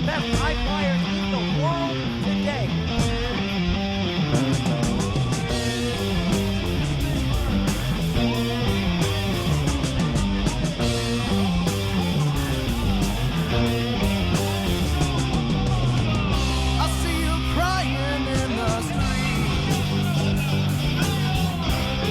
best high flyers in the world today. I see you crying in the street.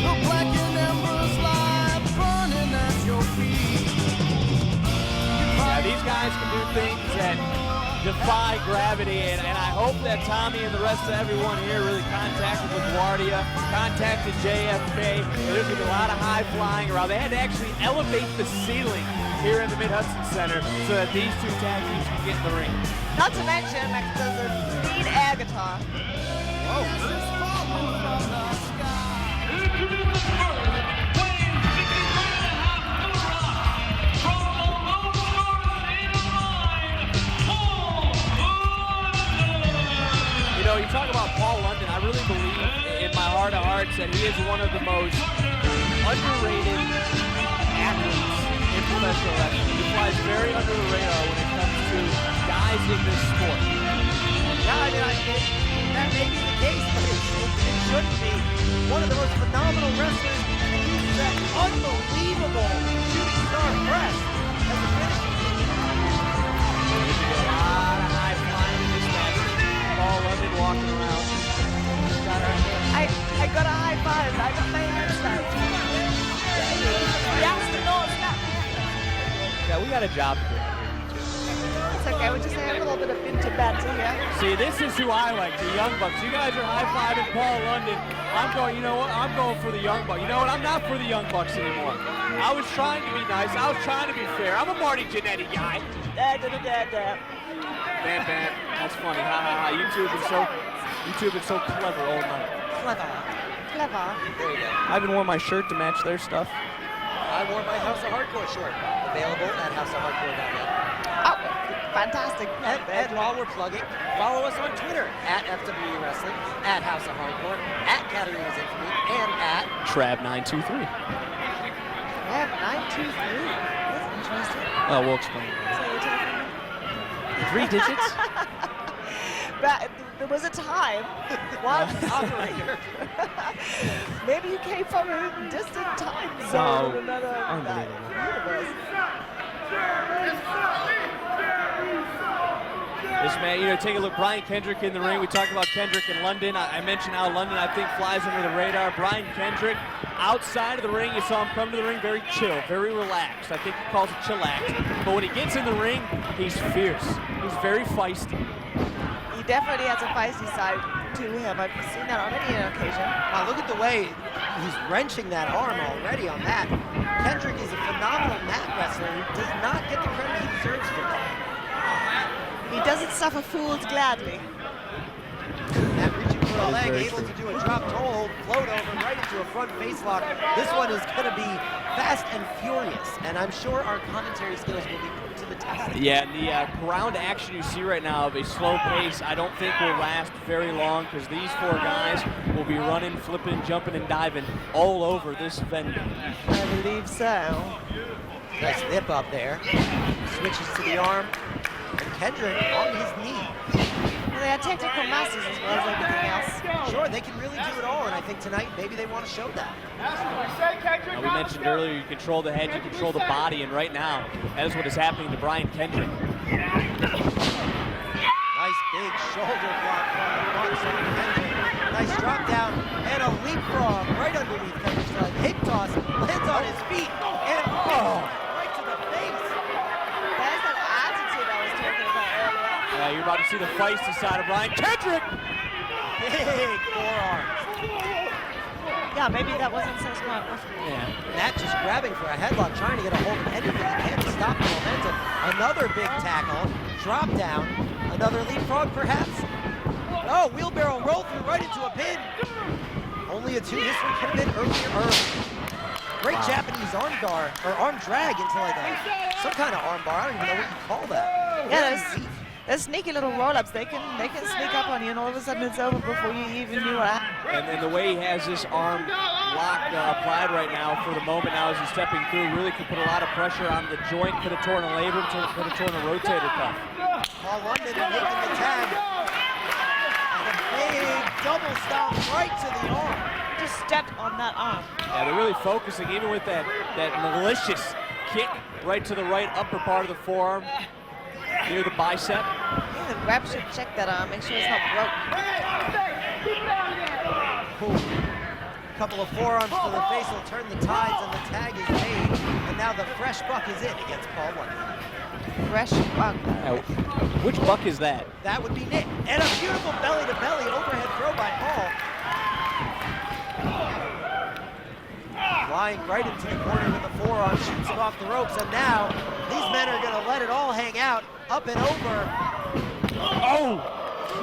The blackened embers lie burning at your feet. Yeah, these guys can do things that defy gravity, and I hope that Tommy and the rest of everyone here really contacted LaGuardia, contacted JFK. There's been a lot of high flying around. They had to actually elevate the ceiling here in the Mid-Hudson Center so that these two tag teams can get in the ring. Not to mention, like, there's a lead air guitar. You know, you talk about Paul London, I really believe in my heart of hearts that he is one of the most underrated athletes in professional wrestling. He flies very under the radar when it comes to guys in this sport. Yeah, I mean, that may be the case, but it shouldn't be. One of the most phenomenal wrestlers, and uses that unbelievable shooting star press as a finishing move. There's a lot of high flying in this match. Paul London walking around. I got a high five. I got my hands up. Yes, the North snap. Yeah, we got a job to do. It's okay. We just have a little bit of into banter here. See, this is who I like, the Young Bucks. You guys are high-fiving Paul London. I'm going, you know what? I'm going for the Young Bucks. You know what? I'm not for the Young Bucks anymore. I was trying to be nice. I was trying to be fair. I'm a Marty Jannetty guy. Bam, bam. That's funny. Ha, ha, ha. YouTube is so clever all night. Clever. There you go. I haven't worn my shirt to match their stuff. I wore my House of Hardcore shirt. Available at houseofhardcore.net. Oh, fantastic. And while we're plugging, follow us on Twitter at FWE Wrestling, at House of Hardcore, at Katarina's Infamy, and at Trav923. Yeah, 923. That's interesting. Oh, we'll explain. So you're talking 3 digits? But there was a time. one operator. Maybe you came from a distant time zone in another universe. This man, you know, take a look. Brian Kendrick in the ring. We talked about Kendrick and London. I mentioned how London, I think, flies under the radar. Brian Kendrick, outside of the ring, you saw him come to the ring very chill, very relaxed. I think he calls it chillax. But when he gets in the ring, he's fierce. He's very feisty. He definitely has a feisty side to him. I've seen that on many an occasion. Wow, look at the way he's wrenching that arm already on that. Kendrick is a phenomenal mat wrestler who does not get the credit he deserves for that. He doesn't suffer fools gladly. Matt reaching for a leg, able to do a drop toe hold, float over, right into a front face lock. This one is going to be fast and furious, and I'm sure our commentary skills will be put to the test. Yeah, the ground action you see right now of a slow pace, I don't think will last very long because these 4 guys will be running, flipping, jumping, and diving all over this venue. I believe so. Nice nip up there. Switches to the arm. And Kendrick on his knee. Well, they are technical masters as well as everything else. Sure, they can really do it all, and I think tonight maybe they want to show that. Now, we mentioned earlier you control the head, you control the body, and right now that is what is happening to Brian Kendrick. Nice big shoulder block from the front side of Kendrick. Nice drop down and a leapfrog right underneath Kendrick's leg. Hip toss, lands on his feet, and right to the face. There's that attitude I was talking about earlier. You're about to see the feisty side of Brian Kendrick. Big forearms. Yeah, maybe that wasn't so smart. Yeah. Matt just grabbing for a headlock, trying to get a hold of anything he can to stop the momentum. Another big tackle, drop down, another leapfrog perhaps. Oh, wheelbarrow roll through right into a pin. Only a 2. This one could have been early. Great Japanese arm guard, or arm drag into like some kind of arm bar. I don't even know what you call that. Yeah, those sneaky little roll-ups, they can sneak up on you, and all of a sudden it's over before you even knew what happened. And the way he has this arm lock applied right now for the moment now as he's stepping through really could put a lot of pressure on the joint, could have torn a labrum, could have torn a rotator cuff. Paul London making the tag. And a big double stomp right to the arm. Just stepped on that arm. Yeah, they're really focusing, even with that malicious kick right to the right upper part of the forearm, near the bicep. Yeah, the ref should check that arm, make sure it's not broke. A couple of forearms to the face will turn the tides, and the tag is made. And now the fresh buck is in against Paul London. Fresh buck. Now, which buck is that? That would be Nick. And a beautiful belly-to-belly overhead throw by Paul. Flying right into the corner with the forearm, shoots him off the ropes, and now these men are going to let it all hang out. Up and over. Oh!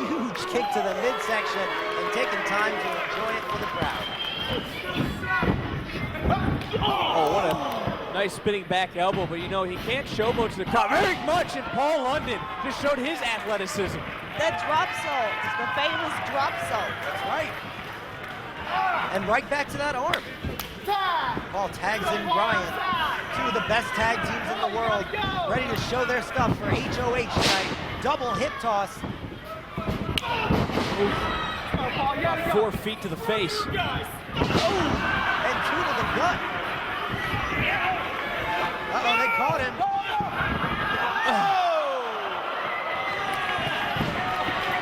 Huge kick to the midsection, and taking time to enjoy it for the crowd. Oh, what a nice spinning back elbow, but you know, he can't showboat to the crowd very much, and Paul London just showed his athleticism. The drop salt, the famous drop salt. That's right. And right back to that arm. Paul tags in Ryan. Two of the best tag teams in the world, ready to show their stuff for HOH tonight. Double hip toss. About 4 feet to the face. Oh, and 2 to the gut. Uh-oh, they caught him. Oh!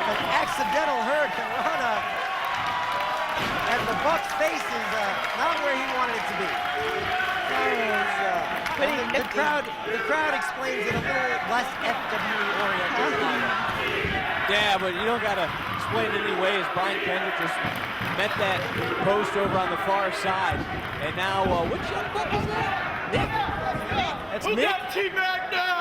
An accidental hurricane rana. And the Buck's face is not where he wanted it to be. The crowd explains it a little less FWE oriented. Yeah, but you don't gotta explain it any way, as Brian Kendrick just met that post over on the far side. And now, which young buck is that? Nick. That's Nick. Got T-Mac now?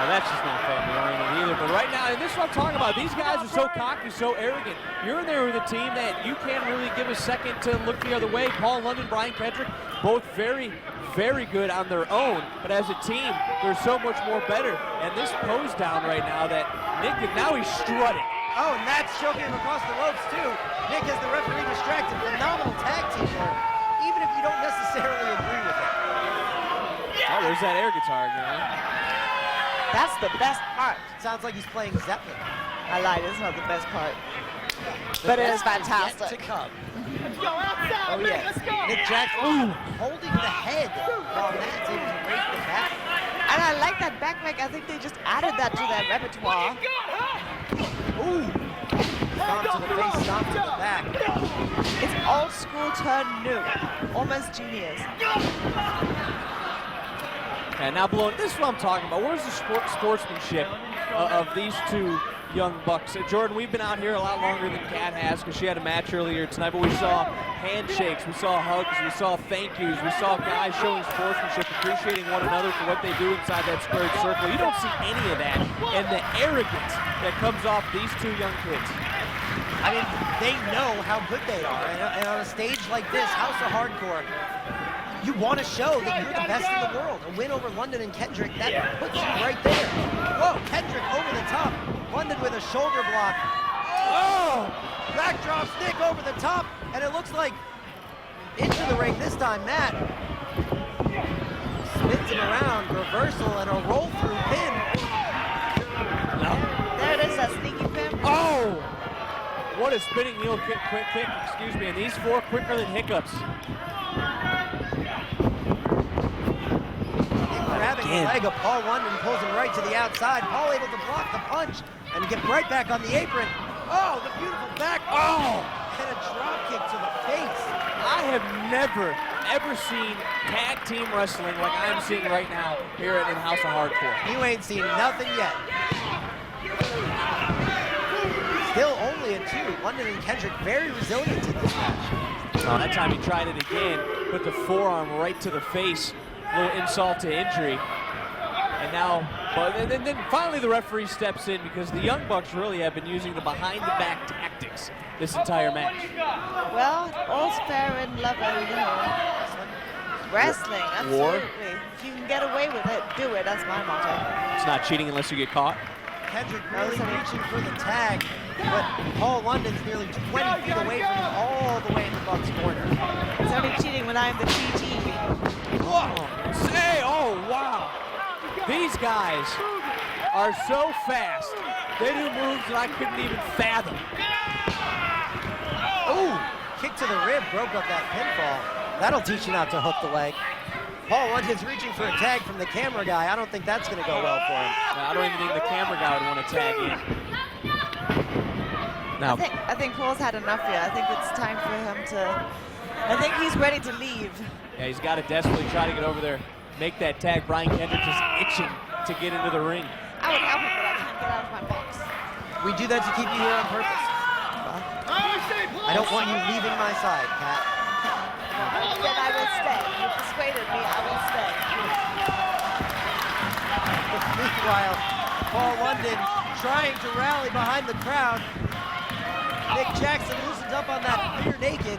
Oh, that's just not family oriented either. But right now, and this is what I'm talking about. These guys are so cocky, so arrogant. You're in there with a team that you can't really give a second to look the other way. Paul London, Brian Kendrick, both very, very good on their own. But as a team, they're so much more better. And this pose down right now that Nick, now he's strutting. Oh, and that's choking him across the ropes too. Nick has the referee distracted. Phenomenal tag team work, even if you don't necessarily agree with it. Oh, there's that air guitar again. That's the best part. Sounds like he's playing Zeppelin. I lied, it's not the best part. But it is fantastic. Yet to come. Let's go outside, Oh man. yes, Let's go. Nick Jackson holding the head while Matt's able to raise the back. And I like that back neck. I think they just added that to their repertoire. Ooh! Stomp to the face, stomp to the back. It's old school turn new. Almost genius. And now blowing, this is what I'm talking about. Where's the sportsmanship of these two young bucks? Jordan, we've been out here a lot longer than Kat has because she had a match earlier tonight, but we saw handshakes, we saw hugs, we saw thank yous, we saw guys showing sportsmanship, appreciating one another for what they do inside that squared circle. You don't see any of that, and the arrogance that comes off these two young kids. I mean, they know how good they are, and on a stage like this, House of Hardcore, you want to show that you're the best in the world. A win over London and Kendrick, that puts you right there. Whoa, Kendrick over the top. London with a shoulder block. Oh! Backdrops Nick over the top, and it looks like into the ring this time, Matt. Spins him around, reversal, and a roll through pin. There it is, that sneaky pin. Oh! What a spinning heel kick, quick kick, excuse me, and these four quicker than hiccups. Grabbing the leg of Paul London, pulls him right to the outside. Paul able to block the punch and get right back on the apron. Oh, the beautiful back. Oh! And a drop kick to the face. I have never, ever seen tag team wrestling like I'm seeing right now here in House of Hardcore. You ain't seen nothing yet. Still only a 2. London and Kendrick very resilient in this match. Oh, that time he tried it again, put the forearm right to the face. A little insult to injury. And now, but then finally the referee steps in because the Young Bucks really have been using the behind-the-back tactics this entire match. Well, all's fair in love and wrestling, absolutely. If you can get away with it, do it. That's my motto. It's not cheating unless you get caught. Kendrick really reaching for the tag, but Paul London's nearly 20 feet away from him, all the way in the Bucks' corner. It's only cheating when I'm the TG. Whoa! Say, oh wow! These guys are so fast. They do moves that I couldn't even fathom. Ooh, kick to the rib, broke up that pinfall. That'll teach you not to hook the leg. Paul London's reaching for a tag from the camera guy. I don't think that's going to go well for him. No, I don't even think the camera guy would want to tag in. Now, I think Paul's had enough here. I think it's time for him to. I think he's ready to leave. yeah, he's got to desperately try to get over there, make that tag. Brian Kendrick just itching to get into the ring. I would help him, but I can't get out of my box. We do that to keep you here on purpose. I don't want you leaving my side, Kat. Then I will stay. You persuaded me. I will stay. Meanwhile, Paul London trying to rally behind the crowd. Nick Jackson loosens up on that rear naked.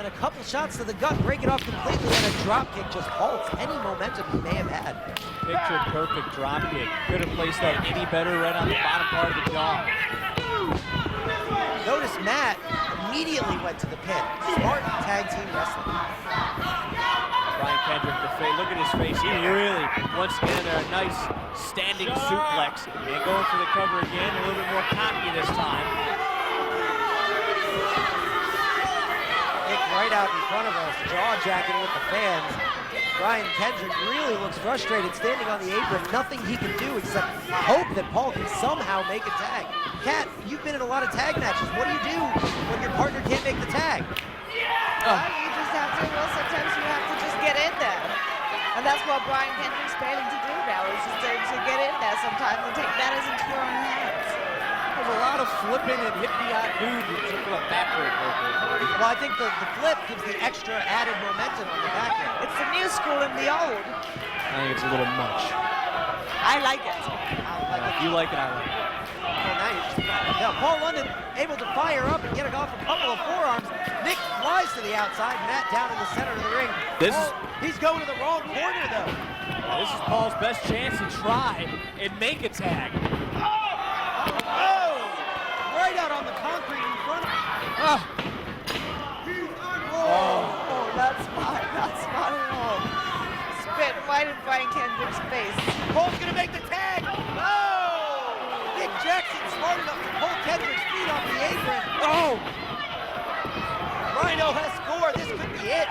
And a couple shots to the gut, break it off completely, and a drop kick just halts any momentum he may have had. Picture perfect drop kick. Could have placed that any better right on the bottom part of the jaw. Notice Matt immediately went to the pin. Smart tag team wrestling. Brian Kendrick, look at his face. He really wants to get in there. A nice standing suplex. And going for the cover again. A little bit more cocky this time. Nick right out in front of us, jaw-jacking with the fans. Brian Kendrick really looks frustrated standing on the apron. Nothing he can do except hope that Paul can somehow make a tag. Kat, you've been in a lot of tag matches. What do you do when your partner can't make the tag? Well, you just have to, well, sometimes you have to just get in there. And that's what Brian Kendrick's planning to do now, is just to get in there sometimes and take matters into your own hands. There's a lot of flipping and hippie-hop dude except for a backward. Well, I think the flip gives the extra added momentum on the back end. It's the new school and the old. I think it's a little much. I like it. If you like it, I like it. Well, now you're just now Paul London able to fire up and get it off a couple of forearms. Nick flies to the outside. Matt down in the center of the ring. He's going to the wrong corner, though. This is Paul's best chance to try and make a tag. Oh! Right out on the concrete in front of him. Oh, that's smart. Not smart at all. Spit right in Brian Kendrick's face. Paul's going to make the tag. Oh! Nick Jackson smart enough to pull Kendrick's feet off the apron. Oh! Rhino has scored. This could be it.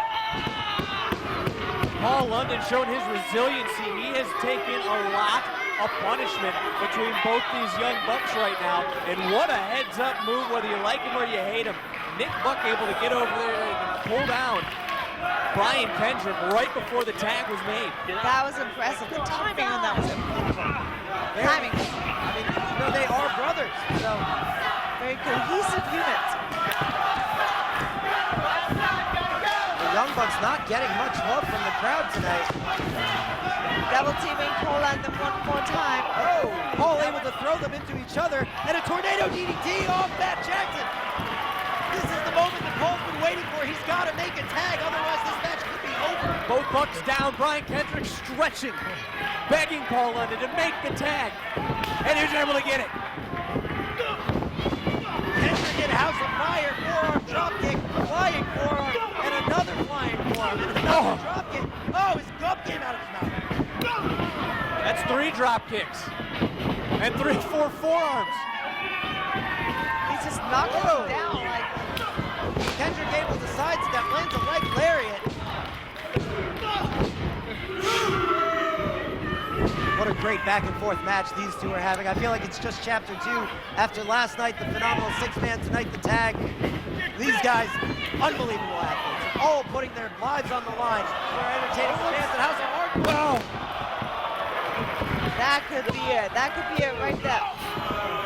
Paul London showed his resiliency. He has taken a lot of punishment between both these young bucks right now. And what a heads-up move, whether you like him or you hate him. Nick Buck able to get over there and pull down Brian Kendrick right before the tag was made. That was impressive. The timing on that was incredible. Timing. I mean, you know, they are brothers, so Very cohesive unit. the Young Bucks not getting much love from the crowd tonight. Double teaming Paul London one more time. Oh, Paul able to throw them into each other, and a tornado DDT off Matt Jackson. This is the moment that Paul's been waiting for. He's got to make a tag, otherwise this match could be over. Both bucks down. Brian Kendrick stretching, begging Paul London to make the tag. And he's able to get it. Kendrick in House of Fire, forearm dropkick, flying forearm, and another flying forearm, and another dropkick. Oh, his gum came out of his mouth. That's 3 drop kicks and 4 forearms. He's just knocking him down like. Kendrick able to sidestep, lands a leg lariat. What a great back and forth match these two are having. I feel like it's just chapter 2 after last night, the phenomenal 6-man, tonight the tag. These guys, unbelievable athletes, all putting their lives on the line for entertaining the fans at House of Hardcore. Wow. That could be it. That could be it right there.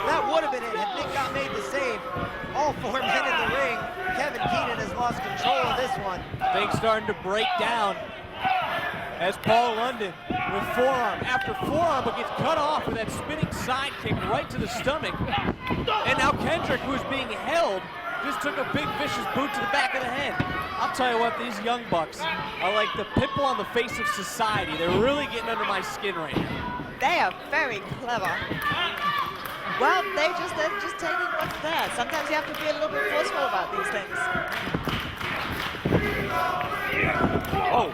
That would have been it had Nick not made the save. All 4 men in the ring. Kevin Keenan has lost control of this one. Things starting to break down as Paul London with forearm after forearm, but gets cut off with that spinning side kick right to the stomach. And now Kendrick, who's being held, just took a big vicious boot to the back of the head. I'll tell you what, these young bucks are like the pimple on the face of society. They're really getting under my skin right now. They are very clever. Well, they're just taking what's there. Sometimes you have to be a little bit forceful about these things. Oh,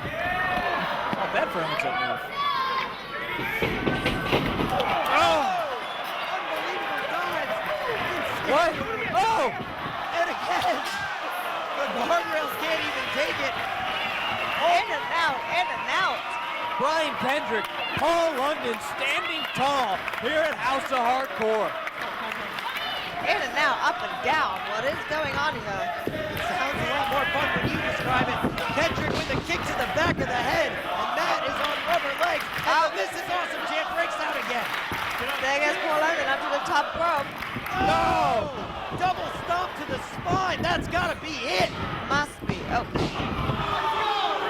not bad for a heads-up move. Unbelievable dives. What? Oh! And again, the guardrails can't even take it. In and out, in and out. Brian Kendrick, Paul London standing tall here at House of Hardcore. In and out, up and down. What is going on here? It sounds a lot more fun when you describe it. Kendrick with a kick to the back of the head, and Matt is on rubber legs. And This Is Awesome chant breaks out again. There goes Paul London up to the top rope. No! Double stomp to the spine. That's got to be it. Must be. Oh,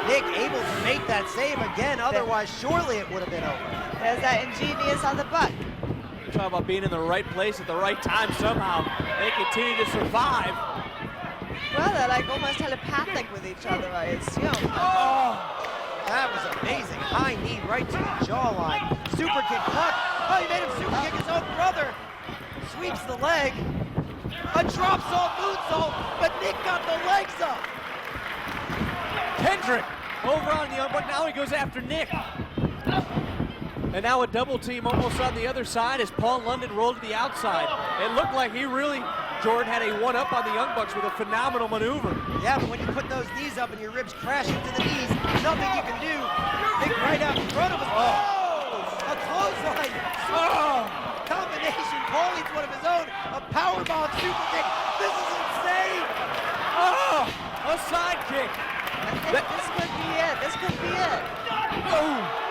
Nick able to make that save again. Otherwise, surely it would have been over. there's that ingenious on the butt. Talk about being in the right place at the right time somehow. They continue to survive. Well, they're like almost telepathic with each other, I assume. Oh, that was amazing. High knee right to the jawline. Super kick block. Oh, he made him super kick his own brother. Sweeps the leg. A drop salt moonsault, but Nick got the legs up. Kendrick over on the other, but now he goes after Nick. And now a double team almost on the other side as Paul London rolled to the outside. It looked like he really, Jordan, had a one-up on the Young Bucks with a phenomenal maneuver. Yeah, but when you put those knees up and your ribs crash into the knees, nothing you can do. Nick right out in front of him. Oh, a clothesline. Oh, combination. Paul needs one of his own. A powerbomb super kick. This is insane. Oh, a side kick. I think this could be it. This could be it. Oh.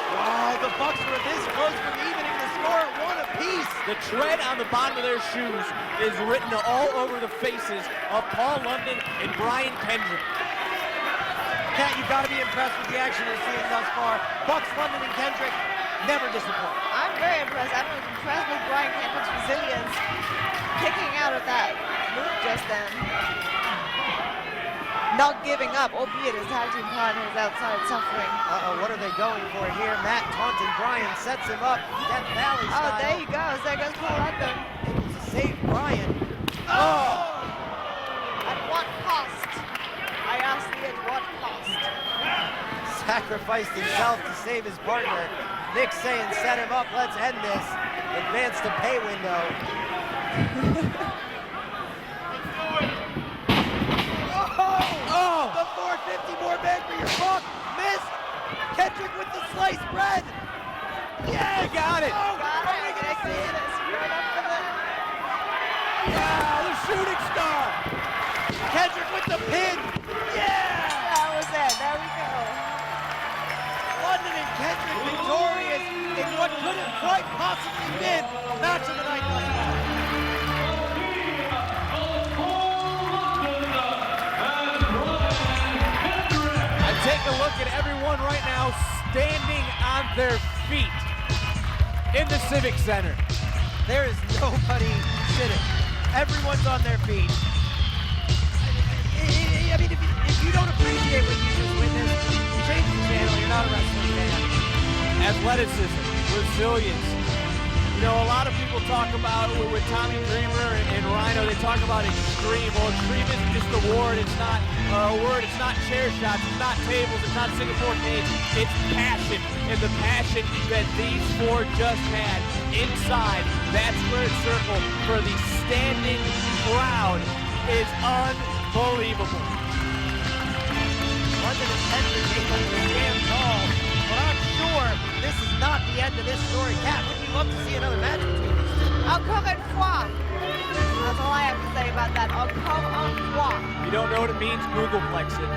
Wow, the Bucks were this close from evening the score at 1 apiece. The tread on the bottom of their shoes is written all over the faces of Paul London and Brian Kendrick. Kat, you've got to be impressed with the action you're seeing thus far. Bucks, London, and Kendrick never disappoint. I'm very impressed. I'm impressed with Brian Kendrick's resilience kicking out of that move just then. Not giving up, albeit his tag team partner is outside suffering. Uh-oh, what are they going for here? Matt taunting Brian, sets him up. Death Valley style. Oh, there he goes. There goes Paul London. Able to save Brian. Oh! At what cost? I asked you at what cost? Sacrificed himself to save his partner. Nick saying, set him up, let's end this. Advance to pay window. Oh! The 450 more bang for your buck. Missed. Kendrick with the sliced bread. Yes! He got it. Oh, Got are we it. gonna see it? Right up for the... The shooting star. Kendrick with the pin. Yeah! That was it. There we go. London and Kendrick victorious in what could have quite possibly been match of the night thus far. Take a look at everyone right now standing on their feet in the Civic Center. There is nobody sitting. Everyone's on their feet. I mean, if you don't appreciate what you just witnessed, change the channel. You're not a wrestling fan. Athleticism, resilience. You know, a lot of people talk about, with Tommy Dreamer and Rhino, they talk about extreme. Well, extreme isn't just a word. It's not a word. It's not chair shots. It's not tables. It's not Singapore cage. It's passion. And the passion that these four just had inside that squared circle for the standing crowd is unbelievable. London and Kendrick make them stand tall, but I'm sure this is not the end of this story. Kat, would you love to see another match between these two? Encore une fois. That's all I have to say about that. Encore une fois. You don't know what it means? Google flex it.